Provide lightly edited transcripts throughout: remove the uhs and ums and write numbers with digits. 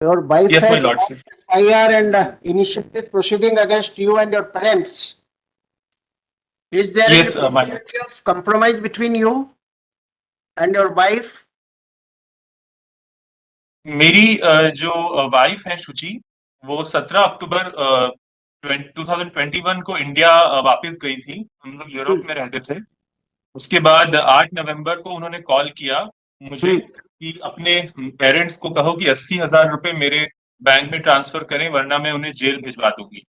Your wife Yes, my has lord. lodged FIR and initiated proceeding against you and your parents. Is there Yes, any my lord. possibility of compromise between you and your wife? मेरी जो wife है शुचि, वो 17 अक्टूबर 2021 को India वापस गई थी। हम लोग यूरोप में रहते थे। उसके बाद 8 नवंबर को उन्होंने कॉल किया मुझे कि अपने पेरेंट्स को कहो कि 80,000 रुपए मेरे बैंक में ट्रांसफर करें, वरना मैं उन्हें जेल भिजवा दूंगी।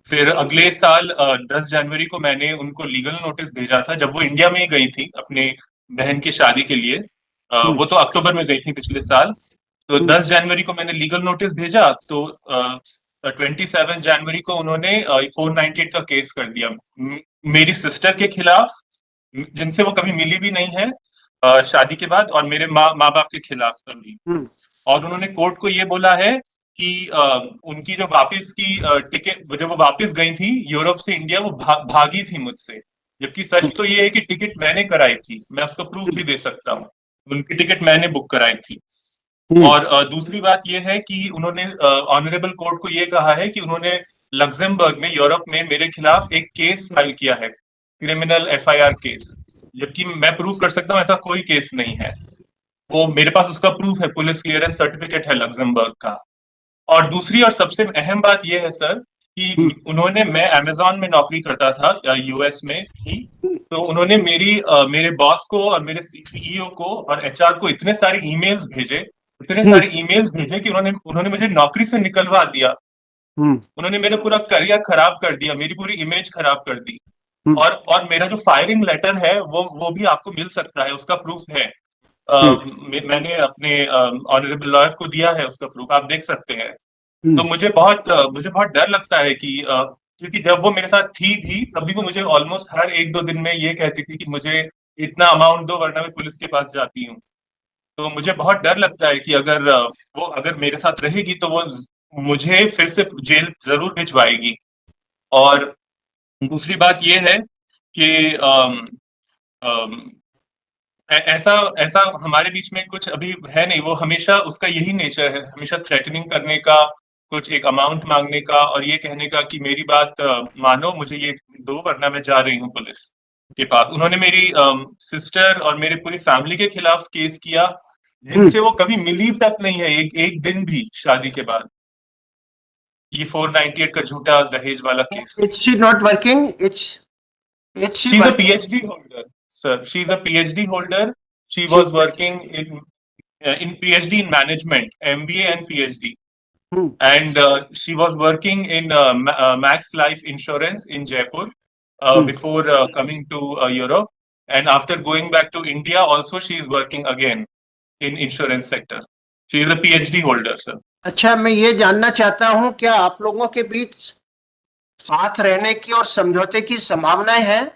फिर अगले साल 10 जनवरी को मैंने उनको लीगल नोटिस भेजा था, जब वो इंडिया में ही गई थी अपने बहन की शादी के लिए। वो तो अक्टूबर में गई थी पिछले साल। तो 10 जनवरी को मैंने लीगल नोटिस भेजा, तो 27 जनवरी को उन्होंने 498 का केस कर दिया मेरी सिस्टर के खिलाफ, जिनसे वो कभी मिली भी नहीं है शादी के बाद, और मेरे माँ बाप के खिलाफ भी। और उन्होंने कोर्ट को ये बोला है कि उनकी जो वापस की टिकट, जब वो वापस गई थी यूरोप से इंडिया, वो भागी थी मुझसे। जबकि सच तो ये है कि टिकट मैंने कराई थी, मैं उसका प्रूफ भी दे सकता हूँ। उनकी टिकट मैंने बुक कराई थी। और दूसरी बात यह है कि उन्होंने ऑनरेबल कोर्ट को यह कहा है कि उन्होंने लग्जमबर्ग में, यूरोप में मेरे खिलाफ एक केस फाइल किया है, क्रिमिनल FIR केस, जबकि मैं प्रूव कर सकता हूँ ऐसा कोई केस नहीं है। वो मेरे पास उसका प्रूफ है, पुलिस क्लियरेंस सर्टिफिकेट है लग्जमबर्ग का। और दूसरी और सबसे अहम बात यह है सर कि उन्होंने, मैं अमेजोन में नौकरी करता था US में ही, तो उन्होंने मेरे बॉस को और मेरे CEO को और HR को इतने सारे ईमेल्स भेजे कि उन्होंने मुझे नौकरी से निकलवा दिया। उन्होंने मेरा पूरा करियर खराब कर दिया, मेरी पूरी इमेज खराब कर दी। और मेरा जो फायरिंग लेटर है वो भी आपको मिल सकता है, उसका प्रूफ है। मैंने अपने ऑनरेबल लॉयर को दिया है, उसका प्रूफ आप देख सकते हैं। तो मुझे बहुत डर लगता है कि क्योंकि जब वो मेरे साथ थी भी, तभी वो मुझे ऑलमोस्ट हर 1-2 दिन में ये कहती थी कि मुझे इतना अमाउंट दो, वरना मैं पुलिस के पास जाती हूँ। तो मुझे बहुत डर लगता है कि वो अगर मेरे साथ रहेगी तो वो मुझे फिर से जेल जरूर भिजवाएगी। और दूसरी बात ये है कि ऐसा ऐसा हमारे बीच में कुछ अभी है नहीं। वो हमेशा, उसका यही नेचर है, हमेशा थ्रेटनिंग करने का, कुछ एक अमाउंट मांगने का, और ये कहने का कि मेरी बात मानो, मुझे ये दो, वरना मैं जा रही हूँ पुलिस के पास। उन्होंने मेरी सिस्टर और मेरे पूरी फैमिली के खिलाफ केस किया, जिनसे वो कभी मिली तक नहीं है, एक दिन भी शादी के बाद। ये 498 का झूठा दहेज वाला case. Is she not working? Is she She's a working? PhD holder, sir. She's a PhD holder. She was working in PhD in management, MBA and PhD. And she was working in Max Life Insurance in Jaipur before coming to Europe. And after going back to India, also she is working again in insurance sector. She is a PhD holder, sir. अच्छा, मैं ये जानना चाहता हूँ, क्या आप लोगों के बीच साथ रहने की और समझौते की संभावनाएं हैं?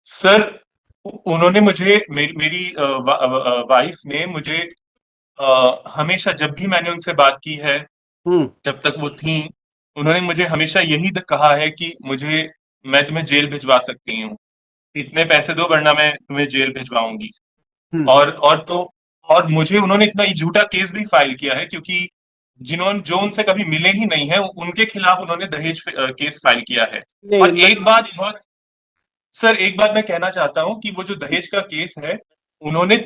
सर, उन्होंने मुझे, मेरी वाइफ ने मुझे हमेशा, जब भी मैंने उनसे बात की है, जब तक वो थी, उन्होंने मुझे हमेशा यही कहा है कि मैं तुम्हें जेल भिजवा सकती हूँ, इतने पैसे दो वरना मैं तुम्हें जेल भिजवाऊंगी। और मुझे उन्होंने इतना ही झूठा केस भी फाइल किया है, क्योंकि जो उनसे कभी मिले ही नहीं है, उनके खिलाफ उन्होंने दहेज केस फाइल किया है। और एक बात मैं कहना चाहता हूँ कि वो जो दहेज का केस है, उन्होंने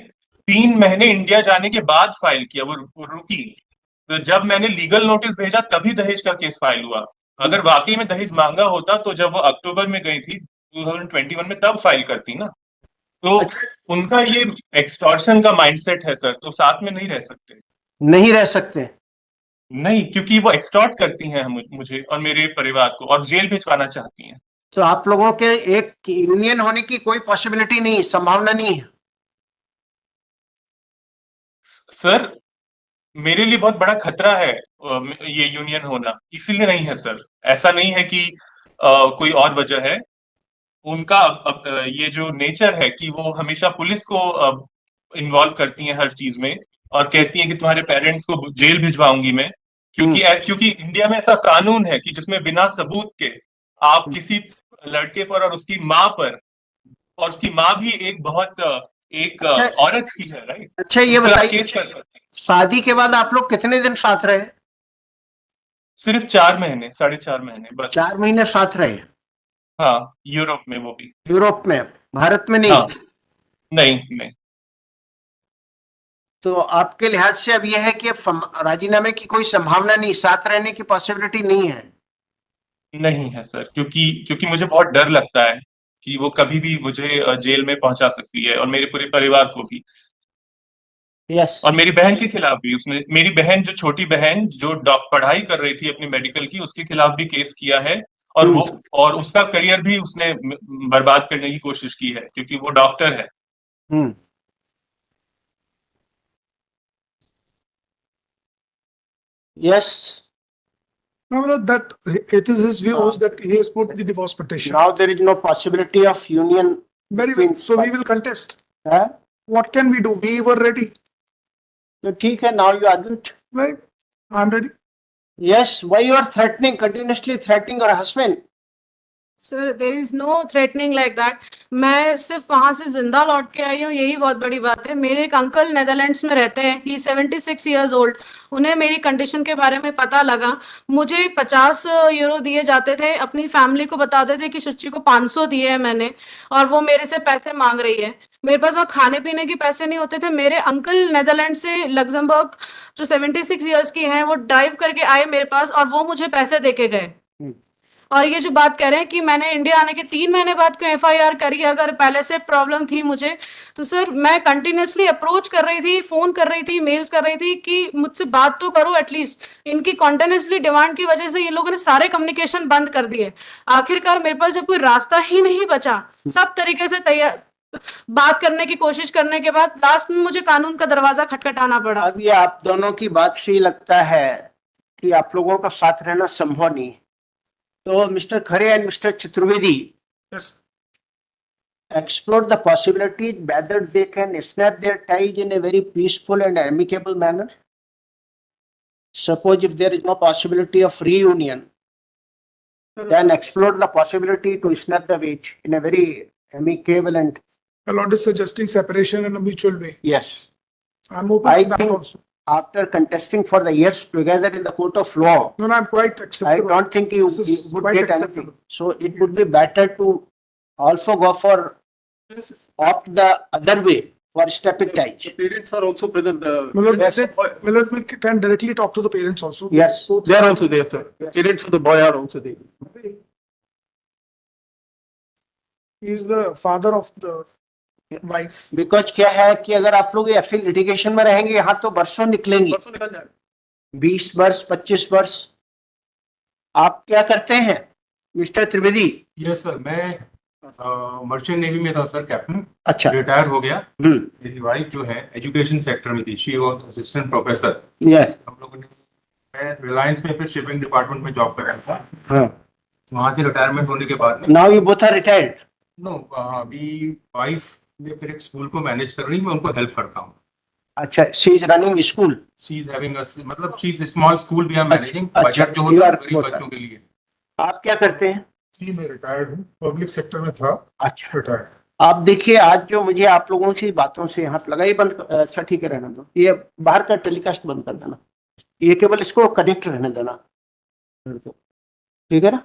3 महीने इंडिया जाने के बाद फाइल किया, वो रुकी। तो जब मैंने लीगल नोटिस भेजा, तभी दहेज का केस फाइल हुआ। अगर वाकई में दहेज मांगा होता, तो जब वो अक्टूबर में गई थी 2021 में, तब फाइल करती ना। तो उनका ये एक्सटॉर्शन का माइंडसेट है सर, तो साथ में नहीं रह सकते। नहीं रह सकते? नहीं, क्योंकि वो एक्सटॉर्ट करती हैं मुझे और मेरे परिवार को, और जेल भिजवाना चाहती हैं। तो आप लोगों के एक यूनियन होने की कोई पॉसिबिलिटी नहीं, संभावना नहीं है? सर, मेरे लिए बहुत बड़ा खतरा है ये यूनियन होना, इसीलिए नहीं है सर। ऐसा नहीं है कि कोई और वजह है। उनका ये जो नेचर है कि वो हमेशा पुलिस को इन्वॉल्व करती हैं हर चीज में, और कहती हैं कि तुम्हारे पेरेंट्स को जेल भिजवाऊंगी मैं, क्योंकि इंडिया में ऐसा कानून है कि जिसमें बिना सबूत के आप किसी लड़के पर और उसकी माँ भी एक बहुत एक अच्छा। औरत की है, राइट? अच्छा ये उस पर आप बताइए, केस कर सकते हैं। शादी के बाद आप लोग कितने दिन साथ रहे? सिर्फ 4 महीने, 4.5 महीने बस। 4 महीने साथ रहे? हाँ, यूरोप में, वो भी। यूरोप में, भारत में नहीं? हाँ, नहीं नहीं। तो आपके लिहाज से अब यह है कि अब राजीनामे की कोई संभावना नहीं, साथ रहने की पॉसिबिलिटी नहीं है? नहीं है सर, क्योंकि क्योंकि मुझे बहुत डर लगता है कि वो कभी भी मुझे जेल में पहुंचा सकती है, और मेरे पूरे परिवार को भी। यस। और मेरी बहन के खिलाफ भी उसने, मेरी बहन, जो छोटी बहन जो पढ़ाई कर रही थी अपनी मेडिकल की, उसके खिलाफ भी केस किया है। और वो, और उसका करियर भी उसने बर्बाद करने की कोशिश की है, क्योंकि वो डॉक्टर है। हम्म। Yes. No, no, that it is his views that he has put the divorce petition. Now there is no possibility of union Very well. between So we parties. will contest. हाँ? What can we do? We were ready. तो ठीक है, now you argue it. Right? I'm ready. Yes, why you are threatening, continuously threatening your husband? Sir there is no threatening like that. मैं सिर्फ वहां से जिंदा लौट के आई हूँ, यही बहुत बड़ी बात है। मेरे एक अंकल नेदरलैंड्स में रहते हैं, ही 76 ईयर्स ओल्ड। उन्हें मेरी कंडीशन के बारे में पता लगा। मुझे 50 यूरो दिए जाते थे, अपनी फैमिली को बताते थे कि शुचि को 500 दिए हैं मैंने, और वो मेरे से पैसे मांग रही है। मेरे पास वहाँ खाने पीने के पैसे नहीं होते थे। मेरे अंकल नेदरलैंड से लग्जमबर्ग, जो 76 ईयर्स की हैं, वो ड्राइव करके आए मेरे पास, और वो मुझे पैसे दे के गए। और ये जो बात कह रहे हैं कि मैंने इंडिया आने के 3 महीने बाद क्यों एफआईआर करी, अगर पहले से प्रॉब्लम थी मुझे, तो सर मैं कंटिन्यूसली अप्रोच कर रही थी, फोन कर रही थी, मेल्स कर रही थी कि मुझसे बात तो करो एटलीस्ट। इनकी कॉन्टिन्यूसली डिमांड की वजह से ये लोगों ने सारे कम्युनिकेशन बंद कर दिए। आखिरकार मेरे पास जब कोई रास्ता ही नहीं बचा, सब तरीके से तैयार बात करने की कोशिश करने के बाद लास्ट में मुझे कानून का दरवाजा खटखटाना पड़ा। अब ये आप दोनों की बात से ही लगता है कि आप लोगों का साथ रहना संभव नहीं। तो mister Khare and mister Chaturvedi, Yes. explore the possibility whether they can snap their ties in a very peaceful and amicable manner. Suppose if there is no possibility of reunion, then explore the possibility to snap the wedge in a very amicable and A lot is suggesting separation in a mutual way. yes. I'm open I to that think also. after contesting for the years together in the court of law, No, no, I'm quite I acceptable. don't think you This is would quite get anything. acceptable. So it would be better to also go for opt the other way for stepping ties. The parents are also present. Milord, Yes. Milord, we can directly talk to the parents also. Yes. So, They are also there, sir. Parents of the boy are also there. he is the father of the wife. Because क्या है कि अगर आप लोग Eiffel litigation में रहेंगे यहाँ तो वर्षों निकलेंगे, परसों निकल जाएगा। 20 वर्ष 25 वर्ष। आप क्या करते हैं मिस्टर त्रिवेदी? यस सर, मैं मर्चेंट नेवी में था सर, कैप्टन। अच्छा। रिटायर हो गया। हम्म। मेरी वाइफ जो है एजुकेशन सेक्टर में थी, she was assistant professor. Yes. हम लोगों ने, मैं रिलायंस में फिर शिपिंग डिपार्टमेंट में जॉब कर रहा था। हाँ। वहां से रिटायरमेंट होने के बाद में now you both are retired? No, अभी वाइफ ने फिर एक स्कूल को मैनेज कर रही है, मैं उनको हेल्प करता हूँ। अच्छा, she is running school? She is having मतलब she is small school we are managing, अच्छा, बजट जो you होता है are गरीब both बच्चों के लिए। आप क्या करते हैं? जी, मैं रिटायर्ड हूँ, पब्लिक सेक्टर में था। अच्छा। रिटायर्ड। आप देखिए, आज जो मुझे आप लोगों की बातों से यहाँ लगा, ये बंद, अच्छा ठीक है, रहने दो, ये बाहर का टेलीकास्ट बंद कर देना, ये केवल इसको कनेक्ट रहने देना, ठीक है ना?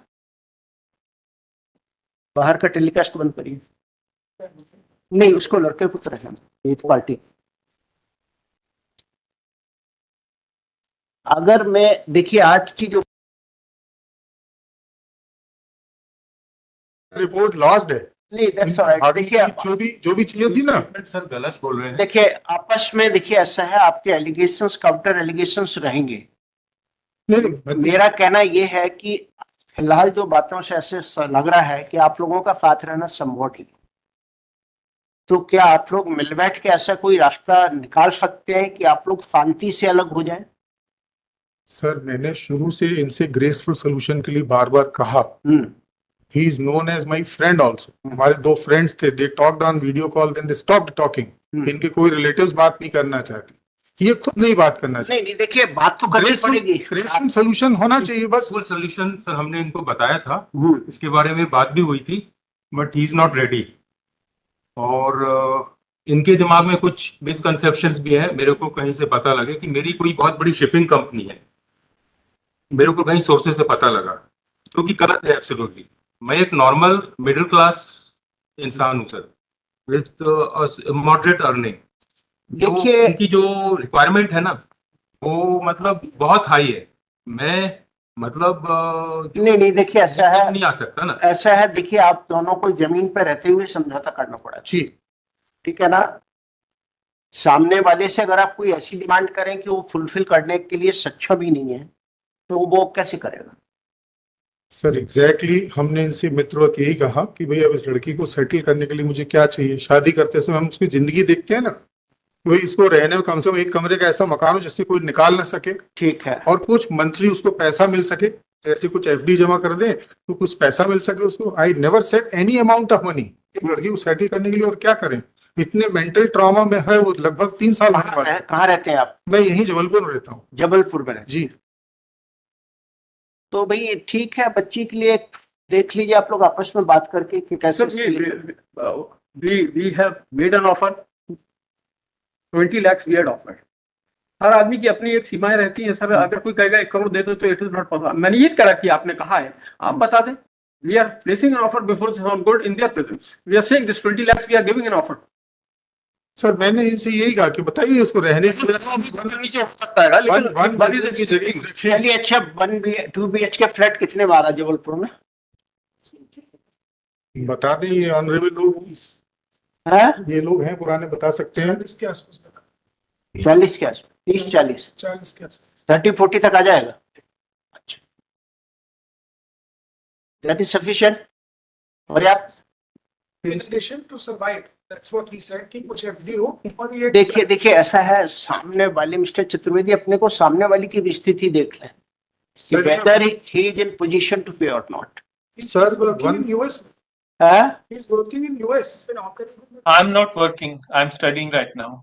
बाहर का टेलीकास्ट बंद करिए। नहीं, उसको लड़के को रहने दो, ये पार्टी। अगर मैं देखिए आज की जो रिपोर्ट लॉस्ट है। नहीं, that's all right। देखिए जो भी चीजें थी ना, सर गलत बोल रहे हैं। देखिए आपस में, देखिए ऐसा है, आपके एलिगेशंस काउंटर एलिगेशंस रहेंगे। मेरा कहना यह है कि फिलहाल जो बातों से ऐसे लग रहा है कि आप लोगों का साथ रहना संभव नहीं, तो क्या आप लोग मिल बैठ के ऐसा कोई रास्ता निकाल सकते हैं कि आप लोग शांति से अलग हो जाएं? सर, मैंने शुरू से इनसे ग्रेसफुल सॉल्यूशन के लिए बार बार कहा। He is known as my friend also. हमारे 2 फ्रेंड्स थे, they talked on video call, then they stopped talking. इनके कोई रिलेटिव्स बात नहीं करना चाहते, ये खुद नहीं बात करना चाहते। नहीं, देखिए बात तो करनी पड़ेगी, ग्रेसफुल सॉल्यूशन होना चाहिए बस। फुल सॉल्यूशन सर हमने इनको बताया था, इसके बारे में बात भी हुई थी, but he is not ready. और इनके दिमाग में कुछ मिसकंसेप्शंस भी है। मेरे को कहीं से पता लगे कि मेरी कोई बहुत बड़ी शिपिंग कंपनी है, मेरे को कहीं सोर्सेज से पता लगा, जो कि गलत है एब्सोल्युटली। मैं एक नॉर्मल मिडिल क्लास इंसान हूँ सर, विद मॉडरेट अर्निंग। देखिए- इनकी जो रिक्वायरमेंट है ना, वो मतलब बहुत हाई है। मैं मतलब नहीं देखिए ऐसा है, नहीं आ सकता ना। ऐसा है, देखिए आप दोनों को जमीन पर रहते हुए समझौता करना पड़ा जी ठीक है ना। सामने वाले से अगर आप कोई ऐसी डिमांड करें कि वो फुलफिल करने के लिए सक्षम ही नहीं है, तो वो कैसे करेगा? सर एग्जैक्टली हमने इनसे मित्रवत यही कहा कि भाई अब इस लड़की को सेटल करने के लिए मुझे क्या चाहिए। शादी करते समय हम उसकी जिंदगी देखते हैं ना, वही इसको रहने में कम से कम एक कमरे का ऐसा मकान हो जिससे कोई निकाल ना सके, ठीक है। और कुछ मंथली उसको पैसा मिल सके, जैसे कुछ एफडी जमा कर दें तो कुछ पैसा मिल सके उसको। I never set any amount of money एक लड़की को सेटल करने के लिए। और क्या करें, इतने मेंटल ट्रॉमा में है वो, लगभग 3 साल होने वाले हैं। कहाँ रहते हैं आप? मैं यहीं जबलपुर में रहता हूँ। जबलपुर में रहते हैं। जी तो भाई ठीक है, बच्ची के लिए देख लीजिए आप लोग आपस में बात करके कि कैसे Sir, इसके लिए- we have made an offer. 20 lakhs we had offered. हर आदमी की अपनी एक सीमाएं रहती हैं सर। अगर कोई कहेगा 1 करोड़ दे दो तो इट इज नॉट पॉसिबल। मैंने ये करा कि आपने कहा है, आप बता दें। We are placing an offer before on good in their presence. We are saying this 20 lakhs we are giving an offer. Sir मैंने इनसे यही कहा कि बताइए इसको रहने के लिए नीचे हो सकता है लेकिन वन बेडरूम की जगह रखें। चलिए अच्छा, 2 BHK फ्लैट कितने में आ रहा है जबलपुर में? बता दें, ये ऑनरेबल लोग है ये लोग हैं पुराने, बता सकते हैं। 40 के आसपास बता। 40 के आसपास, 30-40, 40 के आसपास। 30-40 तक आ जाएगा। अच्छा, दैट इज सफिशिएंट। पर्याप्त। In addition to survive, that's what he said कि कुछ FD हो और ये देखिए ऐसा है, सामने वाले मिस्टर चतुर्वेदी अपने को सामने वाली की भी स्थिति देख लें, Sir, whether he is in position to pay और not. Sir, He's working one- in US. है He's working in US. I'm not working, I'm studying right now.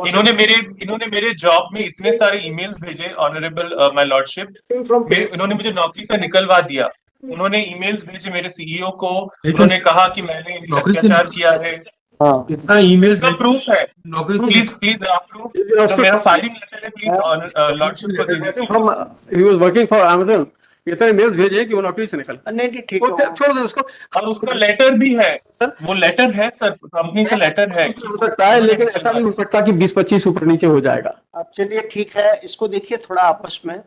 इन्होंने मेरे जॉब में इतने सारे ईमेल्स भेजे ऑनरेबल माय लॉर्डशिप, from इन्होंने मुझे नौकरी से निकलवा दिया। उन्होंने ईमेल्स भेजे मेरे सीईओ को, उन्होंने कहा कि मैंने इन पर नौकरी से अत्याचार किया है। इतना ईमेल इसका प्रूफ है, नौकरी से प्लीज प्रूफ जो मेरा फायरिंग लेटर है, प्लीज लॉर्डशिप को दे दीजिए। he was working for Amazon. इतने मेल्स भेजे कि वो नौकरी से निकल। नहीं ठीक वो है। छोड़ दो उसको। और उसका लेटर भी है सर वो लेटर है सर, कंपनी का लेटर है। हो सकता है लेकिन ऐसा नहीं हो सकता कि 20-25 ऊपर नीचे हो जाएगा। अब चलिए ठीक है, इसको देखिए थोड़ा आपस में।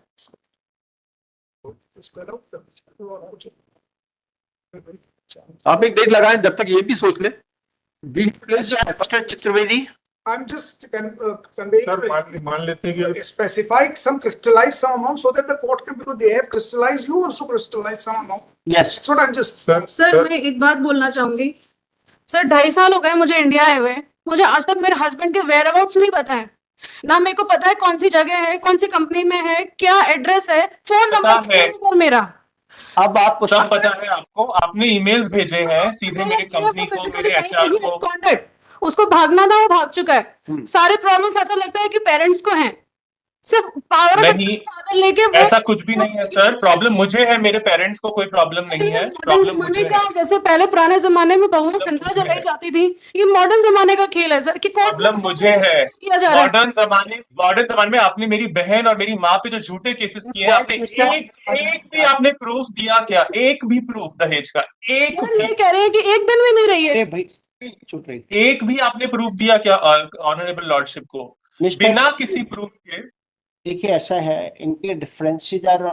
आप एक डेट लगाएं जब तक ये भी सोच ले। Mister Chaturvedi, I'm just conveying. Sir मान लेते हैं कि Specify some crystallize some amount so that the court can, because they have crystallized, you also crystallize some amount. Yes That's what I'm just. Sir मैं एक बात बोलना चाहूंगी। सर 2.5 साल हो गए मुझे इंडिया आए हुए, मुझे आज तक मेरे हस्बैंड के वेयर अबाउट्स नहीं पता है। ना मेरे को पता है कौन सी जगह है, कौन सी कंपनी में है, क्या एड्रेस है, फोन पता है। नंबर मेरा। अब आप सब पता है आपको, आपने ईमेल्स भेजे हैं सीधे मेरे कंपनी को, मेरे एचआर को। उसको भागना था, वो भाग चुका है। सारे प्रॉब्लम्स ऐसा लगता है कि पेरेंट्स को हैं, सिर्फ पावर नहीं, लेके वो ऐसा कुछ भी नहीं है सर। प्रॉब्लम मुझे है, मेरे पेरेंट्स को कोई प्रॉब्लम नहीं है। प्रॉब्लम मुझे जमाने का, है। जैसे पहले पुराने जमाने में बहुएं जिंदा जलाई जाती थी, ये मॉडर्न जमाने का खेल है सर कि कोर्ट में प्रॉब्लम मुझे है। किया जा रहा है। मॉडर्न जमाने में आपने मेरी बहन और मेरी माँ पे जो झूठे केसेस किए हैं, आपने एक भी आपने प्रूफ दिया क्या? एक भी प्रूफ दहेज का एक सर ये कह रहे हैं कि एक दिन भी नहीं रही है। अरे भाई चुप रहिए। एक भी आपने प्रूफ दिया क्या ऑनरेबल लॉर्डशिप को, बिना किसी प्रूफ के? देखिए ऐसा है, इनके differences are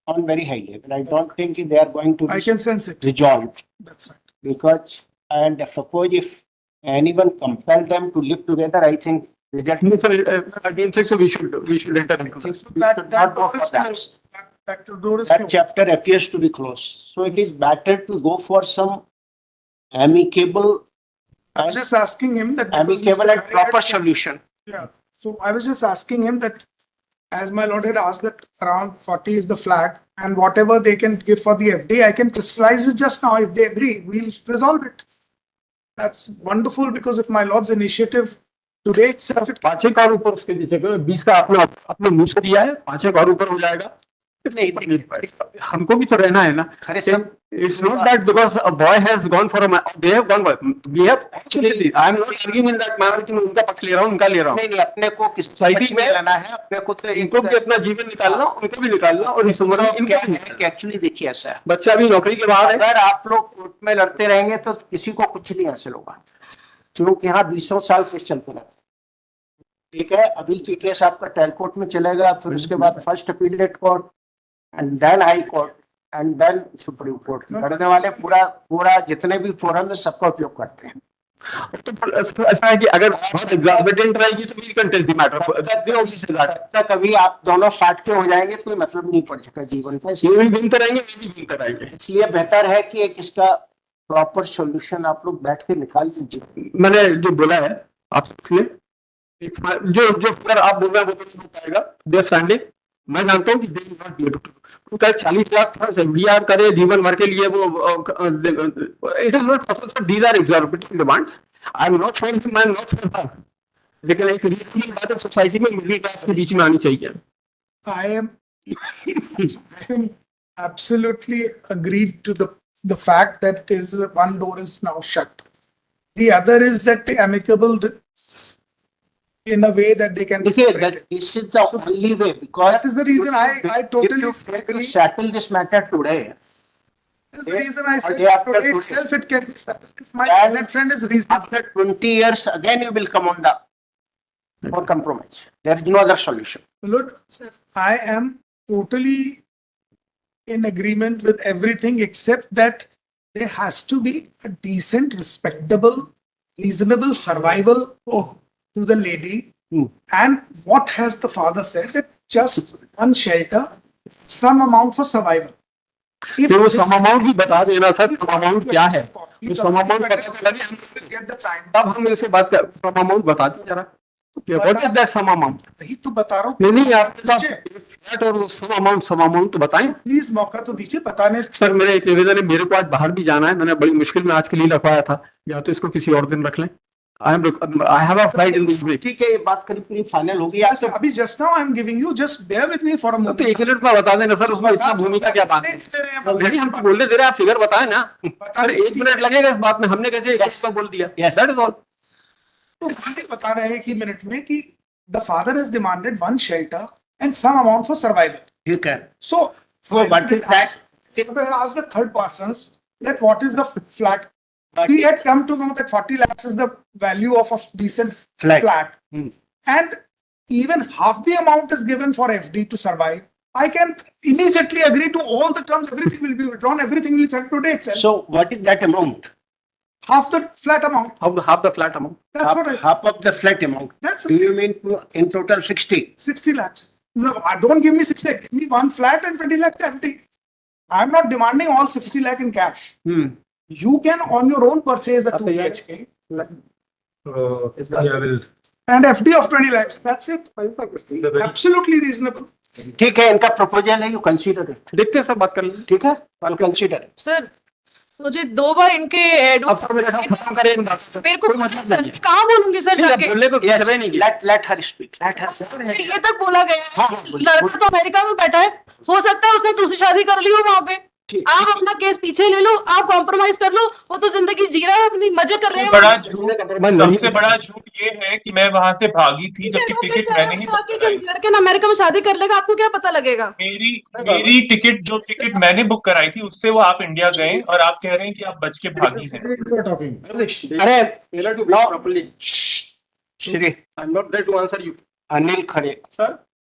on very high level. I don't think they are going to I can sense it. resolved That's right. because, and suppose if anyone compel them to live together, I think result No, sir, again, sir, we should enter into this. So that door is closed. That door is that closed. chapter appears to be closed. So it is better to go for some amicable I was just asking him that. because amicable Mr. and Hari proper had- solution. Yeah. So I was just asking him that, as my lord had asked that around 40 is the flat and whatever they can give for the FD, I can crystallize it just now. If they agree, we'll resolve it. That's wonderful because of my lord's initiative today itself. It 5 एक और ऊपर उसके नीचे 20 का आपने अपने मुंह से दिया है, 5 एक और ऊपर हो जाएगा। हमको भी तो रहना है ना. खरे सब It's not that because a boy has gone for they have gone. We have actually. I am not arguing in that manner कि मैं उनका पक्ष ले रहा हूँ, उनका ले रहा हूँ. नहीं नहीं, अपने को किस सोसाइटी पक्ष में में लेना है, अपने को तो इनको भी अपना जीवन निकालना, उनको भी निकालना, और इस उम्र में इनका भी निकालना. एक्चुअली देखिए ऐसा है, बच्चा भी नौकरी के बाहर है. अगर आप लोग कोर्ट में लड़ते रहेंगे तो किसी को कुछ नहीं हासिल होगा, क्योंकि यहाँ 20 साल केस चलते रहते हैं. ठीक है, अभी की केस आपका ट्रायल कोर्ट में चलेगा, फिर उसके बाद first appellate court and then high court and then Supreme Court. लड़ने वाले पूरा जितने भी फोरम है सबका उपयोग करते हैं. तो ऐसा है कि अगर बहुत एग्जॉर्बिटेंट रहेगी तो वी कंटेस्ट द मैटर. जब तक अभी आप दोनों फाट के हो जाएंगे तो कोई मतलब नहीं पड़ सका जीवन का. ये भी विनते रहेंगे, ये भी विनते रहेंगे. इसलिए बेहतर है कि एक इसका प्रॉपर सॉल्यूशन आप लोग बैठ के निकाल लीजिए. मैंने जो बोला है आप सुनिए, जो फिगर आप बोल रहे हैं वो तो नहीं हो पाएगा. दे स्टैंडिंग, मैं जानता हूँ कि they will not be able to. 40 lakh funds FDR करे जीवन भर के लिए, वो it is not possible. These are exorbitant demands. I am not for him, I am not for her. लेकिन एक रीजनेबल बात है सोसाइटी में मिडिल क्लास के बीच में आनी चाहिए. I am absolutely agreed to the fact that is one door is now shut. The other is that the amicable in a way that they can. देखिए, that this is the only way, because That is the reason I totally if you agree. settle this matter today, That is the reason I said day after today today. itself it can be settled. If my Then- net friend is reasonable. after 20 years again you will come on the for compromise. There is no other solution. Look, I am totally in agreement with everything except that there has to be a decent, respectable, reasonable survival to the lady. And what has the father said, that just one shelter, some amount for survival. If तो वो this some is- amount भी बता देना sir, some amount क्या है. Please, some amount पता लगे, हम get the time. तब हम इनसे बात कर. सम अमाउंट बता दो जरा. What is that sum amount? वही तो बता रहा हूँ. नहीं नहीं, आपके पास फ्लैट और सम अमाउंट तो बताएं. प्लीज मौका तो दीजिए बताने. सर मेरा एक निवेदन है, मेरे को आज बाहर भी जाना है. मैंने बड़ी मुश्किल में आज के लिए रखवाया था, या तो इसको किसी और दिन रख लें. I have a flight in the evening. ठीक है, ये बात करीब फाइनल होगी. Yes, अभी just now I am giving you, just bear with me for a तो moment. 1 मिनट में बता देना सर, उसमें इतना भूमिका क्या बात है. नहीं, हम तो बोलने दे रहे हैं, आप फिगर बताएं ना. सर 1 मिनट लगेगा इस बात में, हमने कैसे एक का बोल दिया. Yes. That is all. तो हम बता रहे हैं कि मिनट में कि the father has demanded one shelter and some amount for survival. ठीक है. So what is that? ask the third persons that what is the flat. We had come to know that 40 lakhs is the value of a decent Flat. flat. And even half the amount is given for FD to survive. I can immediately agree to all the terms, everything will be withdrawn, everything will be sent today itself. So what is that amount? Half the flat amount. half the flat amount. That's what I said. Half of the flat amount. That's Do you mean in total 60? 60 lakhs. No, don't give me 60. Give me one flat and 20 lakhs empty. I'm not demanding all 60 lakh in cash. You can on your own purchase a 2 BHK I will. and FD of 20 lakhs. That's it. Absolutely reasonable. ठीक है, इनका proposal है, you consider it. देखते हैं sir, बात कर लेंगे. ठीक है, यू कंसीडर. सर मुझे 2 बार इनके अब सर मेरा काम खत्म करें इन बात से. मेरे को कोई मतलब सर नहीं है. कहाँ बोलूंगी सर नहीं, जाके. बोलने को Yes, समय नहीं है. let her speak. Let her. ये तक बोला गया हाँ, है. हाँ, बोलिए. लड़का तो अमेरिका में बैठा है, हो सकता है उसने दूसरी शादी कर ली हो वहां पे. ठीक. आप अपना केस पीछे ले लो, आप कॉम्प्रोमाइज कर लो. वो तो जिंदगी जी रहा है, अपनी मजे कर रहे हैं. बड़ा सबसे बड़ा झूठ ये है कि मैं वहां से भागी थी, जबकि टिकट मैंने ही बुक कराई. लड़के ना अमेरिका में शादी कर लेगा, आपको क्या पता लगेगा. मेरी टिकट मैंने बुक कराई थी, उससे वो आप इंडिया गए और आप कह रहे हैं कि आप बच के भागी हैं. अरे Failure to properly. Shri I'm not there to answer you. Anil Khare, Sir,